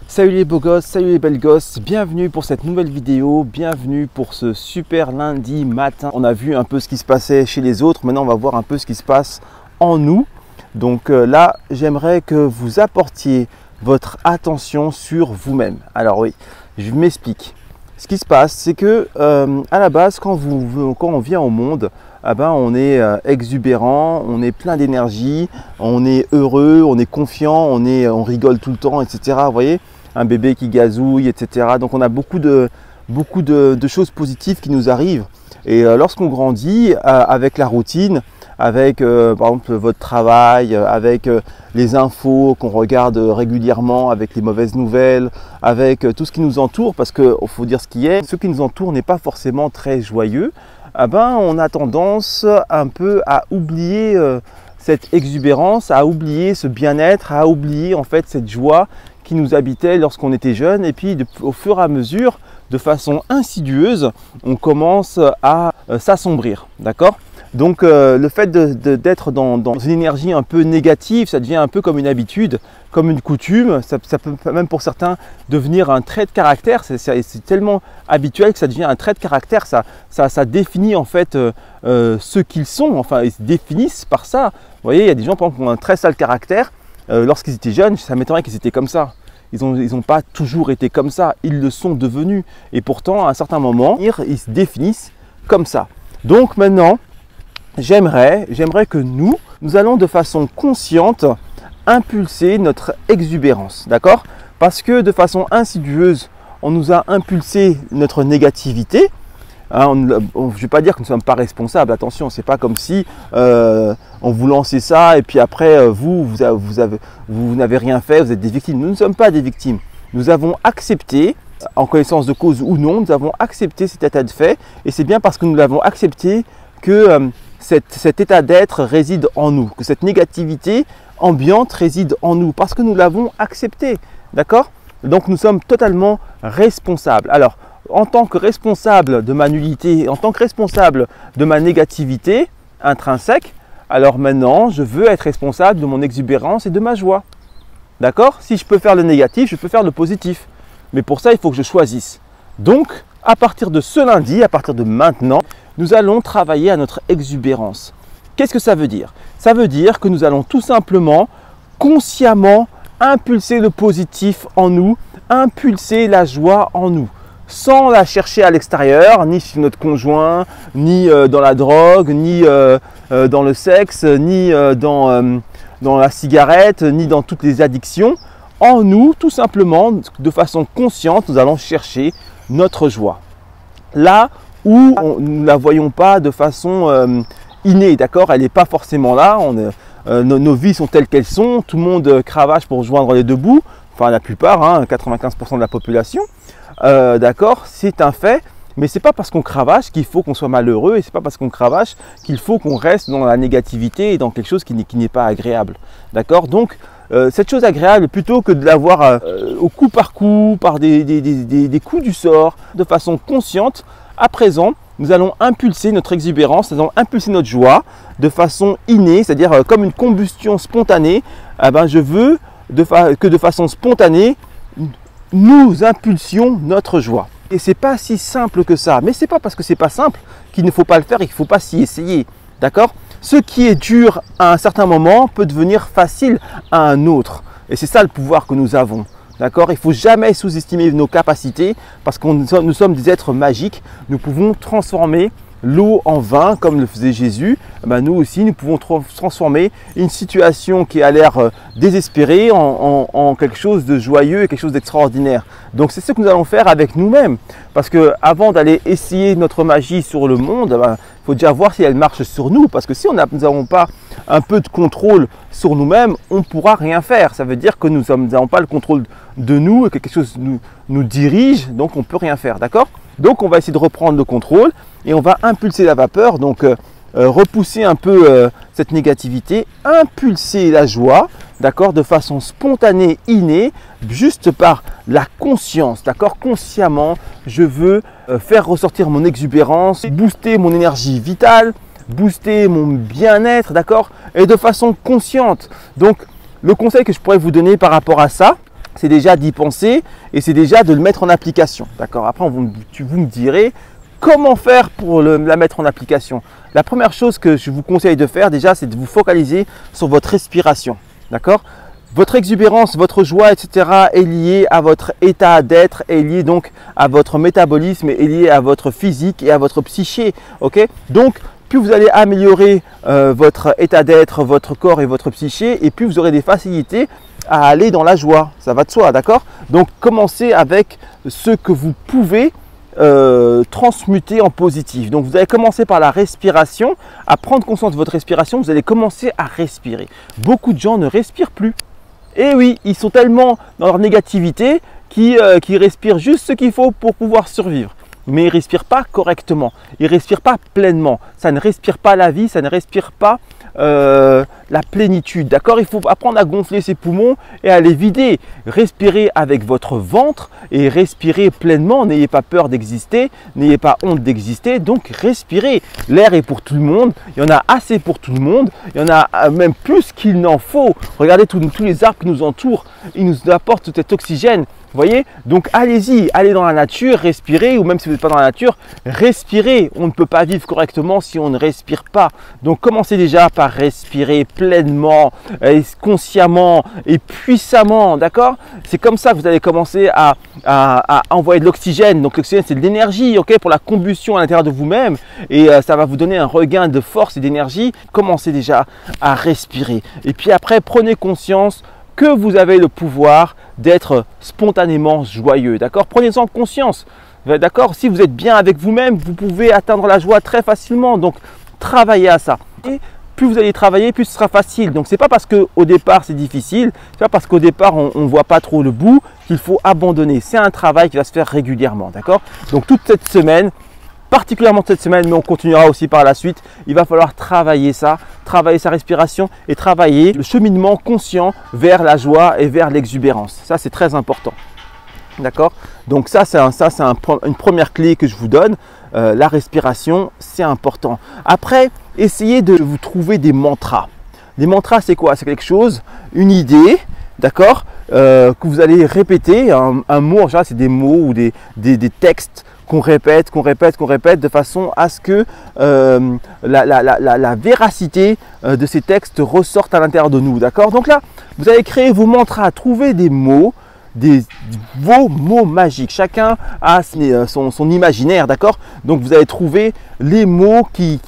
Salut les beaux gosses, salut les belles gosses, bienvenue pour cette nouvelle vidéo, bienvenue pour ce super lundi matin. On a vu un peu ce qui se passait chez les autres, maintenant on va voir un peu ce qui se passe en nous. Donc là, j'aimerais que vous apportiez votre attention sur vous-même. Alors oui, je m'explique. Ce qui se passe, c'est que à la base, quand on vient au monde, on est exubérant, on est plein d'énergie, on est heureux, on est confiant, on rigole tout le temps, etc. Vous voyez, un bébé qui gazouille, etc. Donc on a beaucoup de choses positives qui nous arrivent. Et lorsqu'on grandit avec la routine, avec par exemple votre travail, avec les infos qu'on regarde régulièrement, avec les mauvaises nouvelles, avec tout ce qui nous entoure, parce qu'il faut dire ce qui est, ce qui nous entoure n'est pas forcément très joyeux, on a tendance un peu à oublier cette exubérance, à oublier ce bien-être, à oublier en fait cette joie qui nous habitait lorsqu'on était jeune. Et puis au fur et à mesure, de façon insidieuse, on commence à s'assombrir, d'accord ? Donc le fait d'être dans une énergie un peu négative, ça devient un peu comme une habitude, comme une coutume. Ça peut même pour certains devenir un trait de caractère. C'est tellement habituel que ça devient un trait de caractère. Ça définit en fait ce qu'ils sont. Enfin, ils se définissent par ça. Vous voyez, il y a des gens par exemple, qui ont un très sale caractère. Lorsqu'ils étaient jeunes, ça m'étonnerait qu'ils étaient comme ça. Ils n'ont pas toujours été comme ça. Ils le sont devenus. Et pourtant, à un certain moment, ils se définissent comme ça. Donc maintenant, j'aimerais que nous allons de façon consciente impulser notre exubérance, d'accord? Parce que de façon insidieuse, on nous a impulsé notre négativité. Je ne vais pas dire que nous ne sommes pas responsables, attention, c'est pas comme si on vous lançait ça et puis après vous n'avez rien fait, vous êtes des victimes. Nous ne sommes pas des victimes. Nous avons accepté, en connaissance de cause ou non, nous avons accepté cet état de fait et c'est bien parce que nous l'avons accepté que cet état d'être réside en nous, que cette négativité ambiante réside en nous, parce que nous l'avons accepté, d'accord? Donc nous sommes totalement responsables. Alors, en tant que responsable de ma nullité, en tant que responsable de ma négativité intrinsèque, alors maintenant, je veux être responsable de mon exubérance et de ma joie, d'accord? Si je peux faire le négatif, je peux faire le positif, mais pour ça, il faut que je choisisse. Donc, à partir de ce lundi, à partir de maintenant, nous allons travailler à notre exubérance. Qu'est-ce que ça veut dire? Ça veut dire que nous allons tout simplement, consciemment, impulser le positif en nous, impulser la joie en nous, sans la chercher à l'extérieur, ni chez notre conjoint, ni dans la drogue, ni dans le sexe, ni dans la cigarette, ni dans toutes les addictions. En nous, tout simplement, de façon consciente, nous allons chercher notre joie. Là où nous ne la voyons pas de façon innée, d'accord? Elle n'est pas forcément là, nos vies sont telles qu'elles sont, tout le monde cravache pour joindre les deux bouts, enfin la plupart, 95% de la population, d'accord? C'est un fait, mais ce n'est pas parce qu'on cravache qu'il faut qu'on soit malheureux et ce n'est pas parce qu'on cravache qu'il faut qu'on reste dans la négativité et dans quelque chose qui n'est pas agréable, d'accord? Donc, cette chose agréable, plutôt que de l'avoir au coup, par des coups du sort, de façon consciente, à présent, nous allons impulser notre exubérance, nous allons impulser notre joie de façon innée, c'est-à-dire comme une combustion spontanée. Je veux que de façon spontanée, nous impulsions notre joie. Et ce n'est pas si simple que ça, mais ce n'est pas parce que ce n'est pas simple qu'il ne faut pas le faire et qu'il ne faut pas s'y essayer, d'accord? Ce qui est dur à un certain moment peut devenir facile à un autre. Et c'est ça le pouvoir que nous avons. D'accord? Il ne faut jamais sous-estimer nos capacités parce que nous sommes des êtres magiques. Nous pouvons transformer l'eau en vin comme le faisait Jésus. Nous aussi, nous pouvons transformer une situation qui a l'air désespérée en quelque chose de joyeux et quelque chose d'extraordinaire. Donc c'est ce que nous allons faire avec nous-mêmes. Parce qu'avant d'aller essayer notre magie sur le monde, il faut déjà voir si elle marche sur nous. Parce que si nous n'avons pas un peu de contrôle sur nous-mêmes, on ne pourra rien faire. Ça veut dire que nous n'avons pas le contrôle de nous et que quelque chose nous dirige, donc on ne peut rien faire. D'accord? Donc on va essayer de reprendre le contrôle et on va impulser la vapeur, donc repousser un peu cette négativité, impulser la joie, d'accord, de façon spontanée, innée, juste par la conscience, d'accord, consciemment, je veux faire ressortir mon exubérance, booster mon énergie vitale, booster mon bien-être, d'accord, et de façon consciente. Donc le conseil que je pourrais vous donner par rapport à ça, c'est déjà d'y penser et c'est déjà de le mettre en application. D'accord? Après, vous me direz comment faire pour la mettre en application. La première chose que je vous conseille de faire déjà, c'est de vous focaliser sur votre respiration. D'accord? Votre exubérance, votre joie, etc. est liée à votre état d'être, est liée donc à votre métabolisme, est liée à votre physique et à votre psyché. Ok? Donc, plus vous allez améliorer votre état d'être, votre corps et votre psyché, et plus vous aurez des facilités à aller dans la joie. Ça va de soi, d'accord? Donc, commencez avec ce que vous pouvez transmuter en positif. Donc, vous allez commencer par la respiration, à prendre conscience de votre respiration. Vous allez commencer à respirer. Beaucoup de gens ne respirent plus. Et oui, ils sont tellement dans leur négativité qu'ils respirent juste ce qu'il faut pour pouvoir survivre. Mais ils ne respirent pas correctement, ils ne respirent pas pleinement. Ça ne respire pas la vie, ça ne respire pas la plénitude. D'accord? Il faut apprendre à gonfler ses poumons et à les vider. Respirez avec votre ventre et respirez pleinement. N'ayez pas peur d'exister, n'ayez pas honte d'exister. Donc respirez. L'air est pour tout le monde. Il y en a assez pour tout le monde. Il y en a même plus qu'il n'en faut. Regardez tous les arbres qui nous entourent. Ils nous apportent tout cet oxygène. Vous voyez? Donc allez-y, allez dans la nature, respirez, ou même si vous n'êtes pas dans la nature, respirez. On ne peut pas vivre correctement si on ne respire pas. Donc commencez déjà par respirer pleinement, consciemment et puissamment, d'accord? C'est comme ça que vous allez commencer à envoyer de l'oxygène. Donc l'oxygène, c'est de l'énergie, ok, pour la combustion à l'intérieur de vous-même, et ça va vous donner un regain de force et d'énergie. Commencez déjà à respirer. Et puis après, prenez conscience que vous avez le pouvoir d'être spontanément joyeux, d'accord? Prenez-en conscience, d'accord? Si vous êtes bien avec vous-même, vous pouvez atteindre la joie très facilement, donc travaillez à ça. Et plus vous allez travailler, plus ce sera facile. Donc c'est pas parce qu'au départ c'est difficile, c'est pas parce qu'au départ on ne voit pas trop le bout qu'il faut abandonner. C'est un travail qui va se faire régulièrement, d'accord? Donc toute cette semaine, particulièrement cette semaine, mais on continuera aussi par la suite, il va falloir travailler ça, travailler sa respiration et travailler le cheminement conscient vers la joie et vers l'exubérance. Ça, c'est très important. D'accord? Donc ça, c'est une première clé que je vous donne. La respiration, c'est important. Après, essayez de vous trouver des mantras. Des mantras, c'est quoi? C'est quelque chose, une idée, d'accord, que vous allez répéter. Un mot, en général, c'est des mots ou des textes qu'on répète de façon à ce que la véracité de ces textes ressorte à l'intérieur de nous. D'accord? Donc là, vous allez créer vos mantras, trouver des mots, vos mots magiques. Chacun a son imaginaire, d'accord? Donc vous allez trouver les mots qui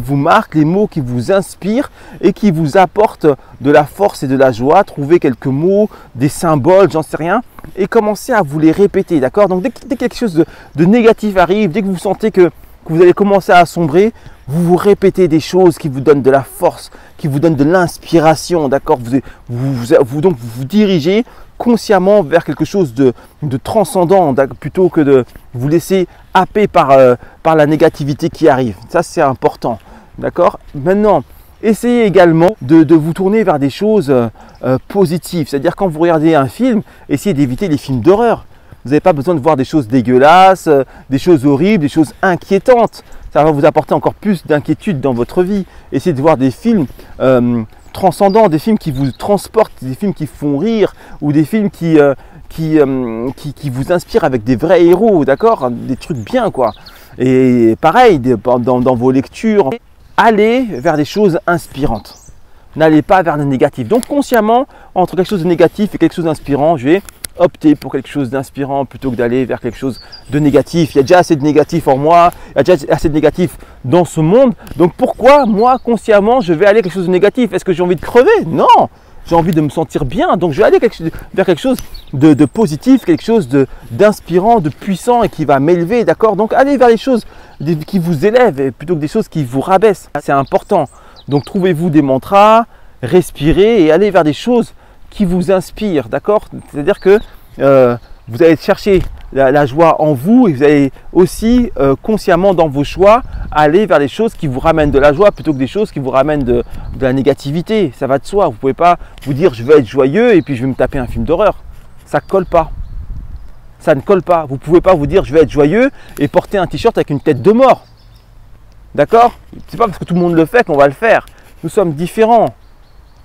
vous marquent, les mots qui vous inspirent et qui vous apportent de la force et de la joie. Trouvez quelques mots, des symboles, j'en sais rien, et commencez à vous les répéter, d'accord? Donc dès que quelque chose de négatif arrive, dès que vous sentez que vous allez commencer à sombrer, vous vous répétez des choses qui vous donnent de la force, qui vous donnent de l'inspiration, d'accord? Donc vous vous dirigez consciemment vers quelque chose de transcendant, plutôt que de vous laisser happer par la négativité qui arrive. Ça, c'est important, d'accord? Maintenant, essayez également de vous tourner vers des choses positives. C'est-à-dire, quand vous regardez un film, essayez d'éviter les films d'horreur. Vous n'avez pas besoin de voir des choses dégueulasses, des choses horribles, des choses inquiétantes. Ça va vous apporter encore plus d'inquiétude dans votre vie. Essayez de voir des films transcendants, des films qui vous transportent, des films qui font rire, ou des films qui vous inspirent avec des vrais héros, d'accord? Des trucs bien, quoi. Et pareil, dans vos lectures, allez vers des choses inspirantes. N'allez pas vers le négatif. Donc consciemment, entre quelque chose de négatif et quelque chose d'inspirant, je vais opter pour quelque chose d'inspirant plutôt que d'aller vers quelque chose de négatif. Il y a déjà assez de négatif en moi, il y a déjà assez de négatif dans ce monde. Donc pourquoi moi, consciemment, je vais aller vers quelque chose de négatif? Est-ce que j'ai envie de crever? Non, j'ai envie de me sentir bien. Donc je vais aller vers quelque chose de positif, quelque chose d'inspirant, de puissant et qui va m'élever, d'accord? Donc allez vers les choses qui vous élèvent plutôt que des choses qui vous rabaissent. C'est important. Donc trouvez-vous des mantras, respirez et allez vers des choses qui vous inspirent, d'accord? C'est-à-dire que vous allez chercher la joie en vous et vous allez aussi consciemment dans vos choix aller vers les choses qui vous ramènent de la joie plutôt que des choses qui vous ramènent de la négativité. Ça va de soi. Vous ne pouvez pas vous dire je vais être joyeux et puis je vais me taper un film d'horreur. Ça ne colle pas. Ça ne colle pas. Vous ne pouvez pas vous dire je vais être joyeux et porter un t-shirt avec une tête de mort. D'accord? C'est pas parce que tout le monde le fait qu'on va le faire. Nous sommes différents.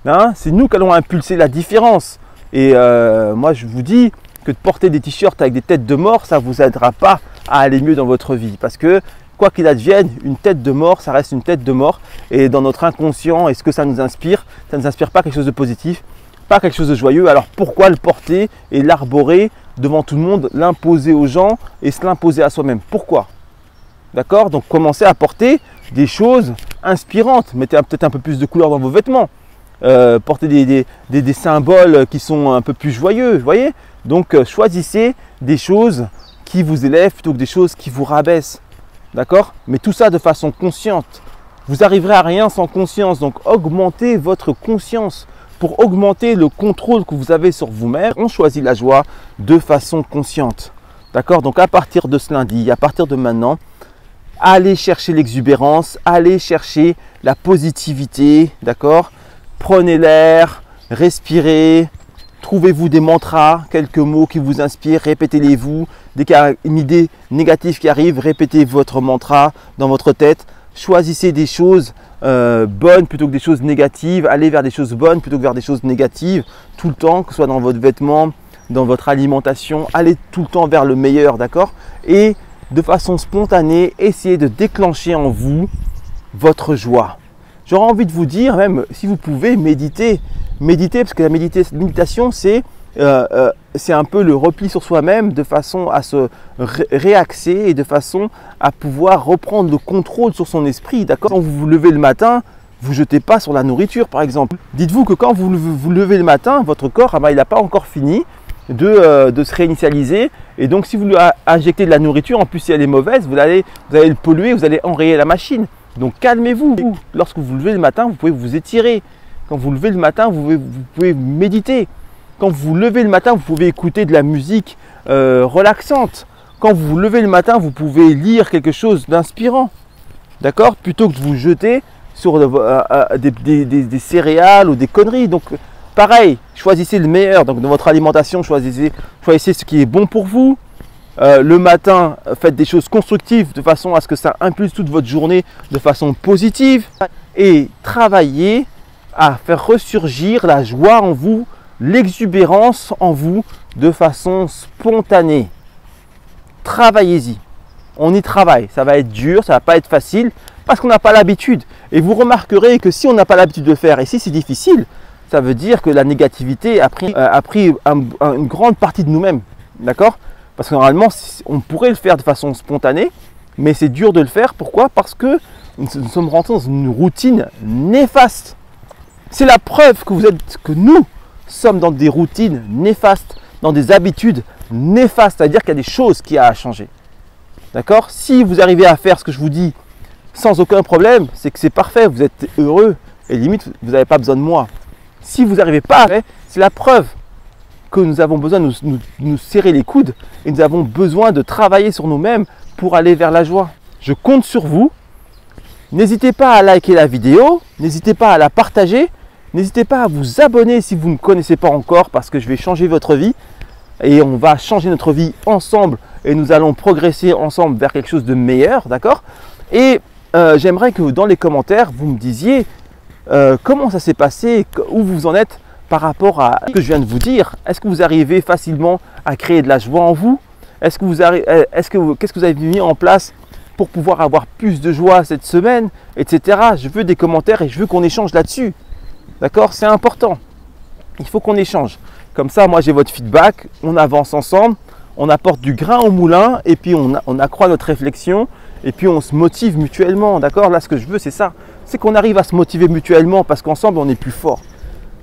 Hein? C'est nous qui allons impulser la différence. Et moi, je vous dis que de porter des t-shirts avec des têtes de mort, ça ne vous aidera pas à aller mieux dans votre vie. Parce que quoi qu'il advienne, une tête de mort, ça reste une tête de mort. Et dans notre inconscient, est-ce que ça nous inspire? Ça ne nous inspire pas quelque chose de positif, pas quelque chose de joyeux. Alors pourquoi le porter et l'arborer devant tout le monde, l'imposer aux gens et se l'imposer à soi-même? Pourquoi? D'accord? Donc commencez à porter des choses inspirantes. Mettez peut-être un peu plus de couleur dans vos vêtements. Portez des symboles qui sont un peu plus joyeux. Vous voyez? Donc choisissez des choses qui vous élèvent plutôt que des choses qui vous rabaissent. D'accord? Mais tout ça de façon consciente. Vous arriverez à rien sans conscience. Donc augmentez votre conscience pour augmenter le contrôle que vous avez sur vous-même. On choisit la joie de façon consciente. D'accord? Donc à partir de ce lundi, à partir de maintenant, allez chercher l'exubérance, allez chercher la positivité. D'accord? Prenez l'air, respirez. Trouvez-vous des mantras, quelques mots qui vous inspirent, répétez-les-vous. Dès qu'il y a une idée négative qui arrive, répétez votre mantra dans votre tête. Choisissez des choses bonnes plutôt que des choses négatives. Allez vers des choses bonnes plutôt que vers des choses négatives. Tout le temps, que ce soit dans votre vêtement, dans votre alimentation. Allez tout le temps vers le meilleur, d'accord? Et de façon spontanée, essayez de déclencher en vous votre joie. J'aurais envie de vous dire, même si vous pouvez, méditer. Méditer, parce que la méditation, c'est un peu le repli sur soi-même de façon à se réaxer et de façon à pouvoir reprendre le contrôle sur son esprit. D'accord? Quand vous vous levez le matin, vous ne jetez pas sur la nourriture, par exemple. Dites-vous que quand vous vous levez le matin, votre corps, il n'a pas encore fini de se réinitialiser. Et donc, si vous lui injectez de la nourriture, en plus si elle est mauvaise, vous allez le polluer, vous allez enrayer la machine. Donc, calmez-vous. Lorsque vous vous levez le matin, vous pouvez vous étirer. Quand vous levez le matin, vous pouvez méditer. Quand vous levez le matin, vous pouvez écouter de la musique relaxante. Quand vous vous levez le matin, vous pouvez lire quelque chose d'inspirant. D'accord? Plutôt que de vous jeter sur des céréales ou des conneries. Donc, pareil, choisissez le meilleur. Donc, dans votre alimentation, choisissez ce qui est bon pour vous. Le matin, faites des choses constructives de façon à ce que ça impulse toute votre journée de façon positive. Et travaillez à faire ressurgir la joie en vous, l'exubérance en vous de façon spontanée. Travaillez-y. On y travaille. Ça va être dur, ça ne va pas être facile parce qu'on n'a pas l'habitude. Et vous remarquerez que si on n'a pas l'habitude de le faire et si c'est difficile, ça veut dire que la négativité a pris une grande partie de nous-mêmes. D'accord? Parce que normalement, on pourrait le faire de façon spontanée, mais c'est dur de le faire. Pourquoi? Parce que nous sommes rentrés dans une routine néfaste. C'est la preuve que nous sommes dans des routines néfastes, dans des habitudes néfastes. C'est-à-dire qu'il y a des choses qui a à changer. D'accord? Si vous arrivez à faire ce que je vous dis sans aucun problème, c'est que c'est parfait, vous êtes heureux et limite, vous n'avez pas besoin de moi. Si vous n'arrivez pas à faire, c'est la preuve que nous avons besoin de nous serrer les coudes et nous avons besoin de travailler sur nous-mêmes pour aller vers la joie. Je compte sur vous. N'hésitez pas à liker la vidéo, n'hésitez pas à la partager, n'hésitez pas à vous abonner si vous ne connaissez pas encore parce que je vais changer votre vie et on va changer notre vie ensemble et nous allons progresser ensemble vers quelque chose de meilleur, d'accord? Et j'aimerais que dans les commentaires, vous me disiez comment ça s'est passé, où vous en êtes par rapport à ce que je viens de vous dire. Est-ce que vous arrivez facilement à créer de la joie en vous? Qu'est-ce que vous avez mis en place pour pouvoir avoir plus de joie cette semaine, etc. Je veux des commentaires et je veux qu'on échange là-dessus. D'accord? C'est important. Il faut qu'on échange. Comme ça, moi j'ai votre feedback, on avance ensemble, on apporte du grain au moulin et puis on accroît notre réflexion et puis on se motive mutuellement. D'accord? Là, ce que je veux, c'est ça. C'est qu'on arrive à se motiver mutuellement parce qu'ensemble, on est plus fort.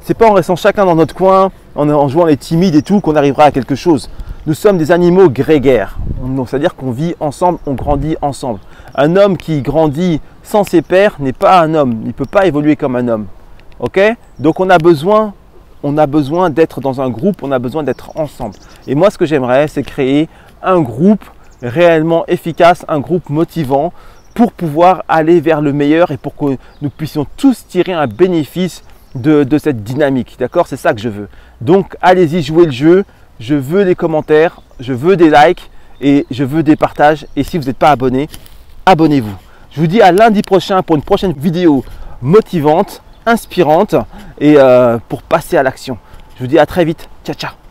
C'est pas en restant chacun dans notre coin, en jouant les timides et tout, qu'on arrivera à quelque chose. Nous sommes des animaux grégaires. C'est-à-dire qu'on vit ensemble, on grandit ensemble. Un homme qui grandit sans ses pairs n'est pas un homme. Il ne peut pas évoluer comme un homme. Ok? Donc on a besoin d'être dans un groupe, on a besoin d'être ensemble. Et moi, ce que j'aimerais, c'est créer un groupe réellement efficace, un groupe motivant pour pouvoir aller vers le meilleur et pour que nous puissions tous tirer un bénéfice de cette dynamique. D'accord? C'est ça que je veux. Donc, allez-y, jouez le jeu. Je veux des commentaires, je veux des likes et je veux des partages. Et si vous n'êtes pas abonné, abonnez-vous. Je vous dis à lundi prochain pour une prochaine vidéo motivante, inspirante et pour passer à l'action. Je vous dis à très vite. Ciao, ciao.